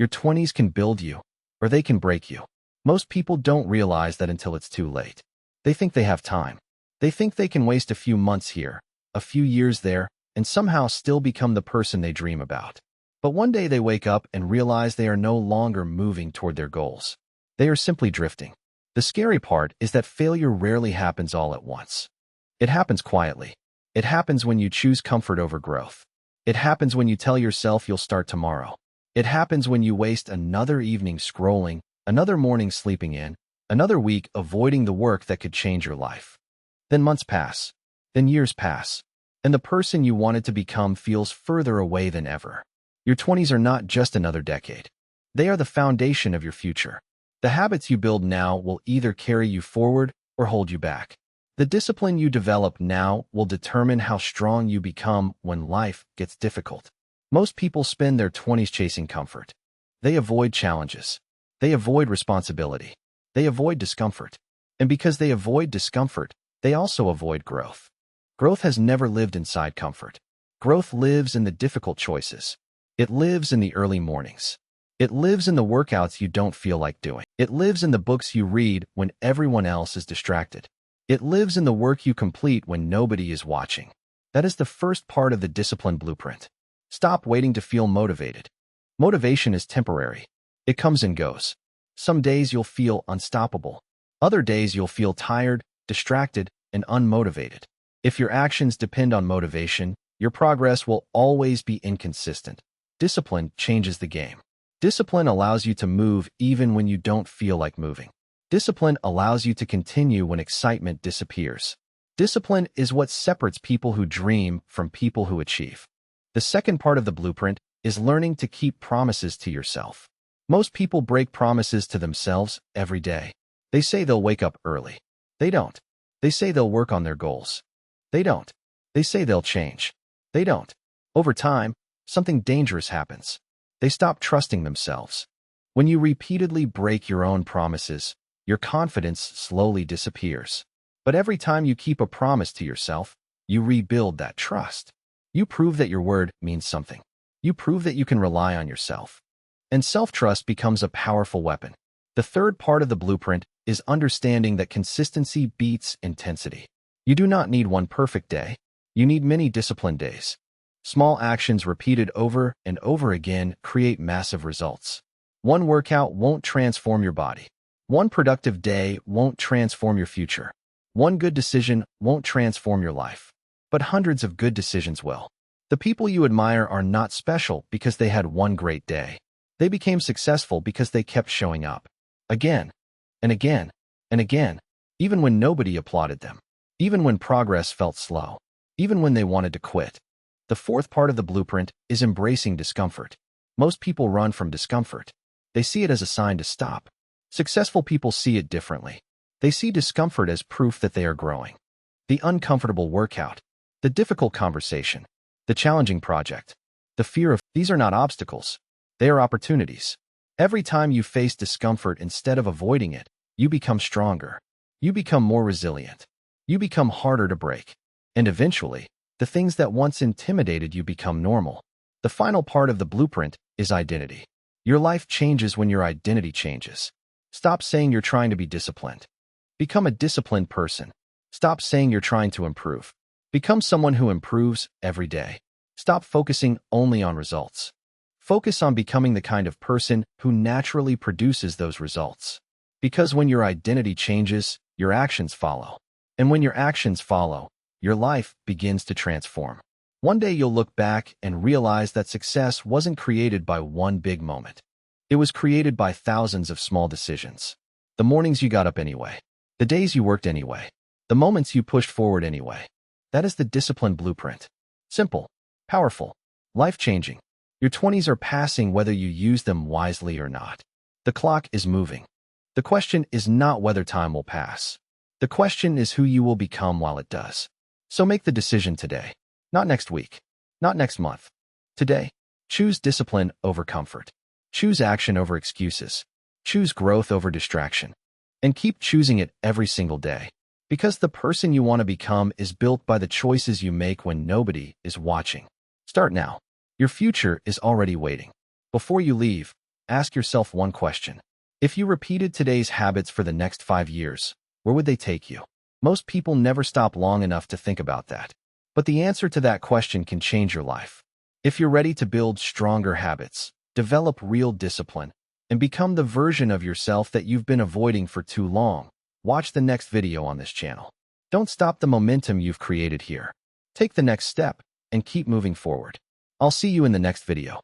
Your 20s can build you, or they can break you. Most people don't realize that until it's too late. They think they have time. They think they can waste a few months here, a few years there, and somehow still become the person they dream about. But one day they wake up and realize they are no longer moving toward their goals. They are simply drifting. The scary part is that failure rarely happens all at once. It happens quietly. It happens when you choose comfort over growth. It happens when you tell yourself you'll start tomorrow. It happens when you waste another evening scrolling, another morning sleeping in, another week avoiding the work that could change your life. Then months pass. Then years pass. And the person you wanted to become feels further away than ever. Your 20s are not just another decade. They are the foundation of your future. The habits you build now will either carry you forward or hold you back. The discipline you develop now will determine how strong you become when life gets difficult. Most people spend their 20s chasing comfort. They avoid challenges. They avoid responsibility. They avoid discomfort. And because they avoid discomfort, they also avoid growth. Growth has never lived inside comfort. Growth lives in the difficult choices. It lives in the early mornings. It lives in the workouts you don't feel like doing. It lives in the books you read when everyone else is distracted. It lives in the work you complete when nobody is watching. That is the first part of the discipline blueprint. Stop waiting to feel motivated. Motivation is temporary. It comes and goes. Some days you'll feel unstoppable. Other days you'll feel tired, distracted, and unmotivated. If your actions depend on motivation, your progress will always be inconsistent. Discipline changes the game. Discipline allows you to move even when you don't feel like moving. Discipline allows you to continue when excitement disappears. Discipline is what separates people who dream from people who achieve. The second part of the blueprint is learning to keep promises to yourself. Most people break promises to themselves every day. They say they'll wake up early. They don't. They say they'll work on their goals. They don't. They say they'll change. They don't. Over time, something dangerous happens. They stop trusting themselves. When you repeatedly break your own promises, your confidence slowly disappears. But every time you keep a promise to yourself, you rebuild that trust. You prove that your word means something. You prove that you can rely on yourself. And self-trust becomes a powerful weapon. The third part of the blueprint is understanding that consistency beats intensity. You do not need one perfect day. You need many disciplined days. Small actions repeated over and over again create massive results. One workout won't transform your body. One productive day won't transform your future. One good decision won't transform your life. But hundreds of good decisions will. The people you admire are not special because they had one great day. They became successful because they kept showing up. Again, and again, and again, even when nobody applauded them. Even when progress felt slow. Even when they wanted to quit. The fourth part of the blueprint is embracing discomfort. Most people run from discomfort. They see it as a sign to stop. Successful people see it differently. They see discomfort as proof that they are growing. The uncomfortable workout, the difficult conversation, the challenging project, the fear of these are not obstacles. They are opportunities. Every time you face discomfort instead of avoiding it, you become stronger. You become more resilient. You become harder to break. And eventually, the things that once intimidated you become normal. The final part of the blueprint is identity. Your life changes when your identity changes. Stop saying you're trying to be disciplined. Become a disciplined person. Stop saying you're trying to improve. Become someone who improves every day. Stop focusing only on results. Focus on becoming the kind of person who naturally produces those results. Because when your identity changes, your actions follow. And when your actions follow, your life begins to transform. One day you'll look back and realize that success wasn't created by one big moment. It was created by thousands of small decisions. The mornings you got up anyway. The days you worked anyway. The moments you pushed forward anyway. That is the discipline blueprint. Simple, powerful, life-changing. Your 20s are passing whether you use them wisely or not. The clock is moving. The question is not whether time will pass. The question is who you will become while it does. So make the decision today. Not next week. Not next month. Today. Choose discipline over comfort. Choose action over excuses. Choose growth over distraction. And keep choosing it every single day. Because the person you want to become is built by the choices you make when nobody is watching. Start now. Your future is already waiting. Before you leave, ask yourself one question. If you repeated today's habits for the next 5 years, where would they take you? Most people never stop long enough to think about that. But the answer to that question can change your life. If you're ready to build stronger habits, develop real discipline, and become the version of yourself that you've been avoiding for too long, watch the next video on this channel. Don't stop the momentum you've created here. Take the next step and keep moving forward. I'll see you in the next video.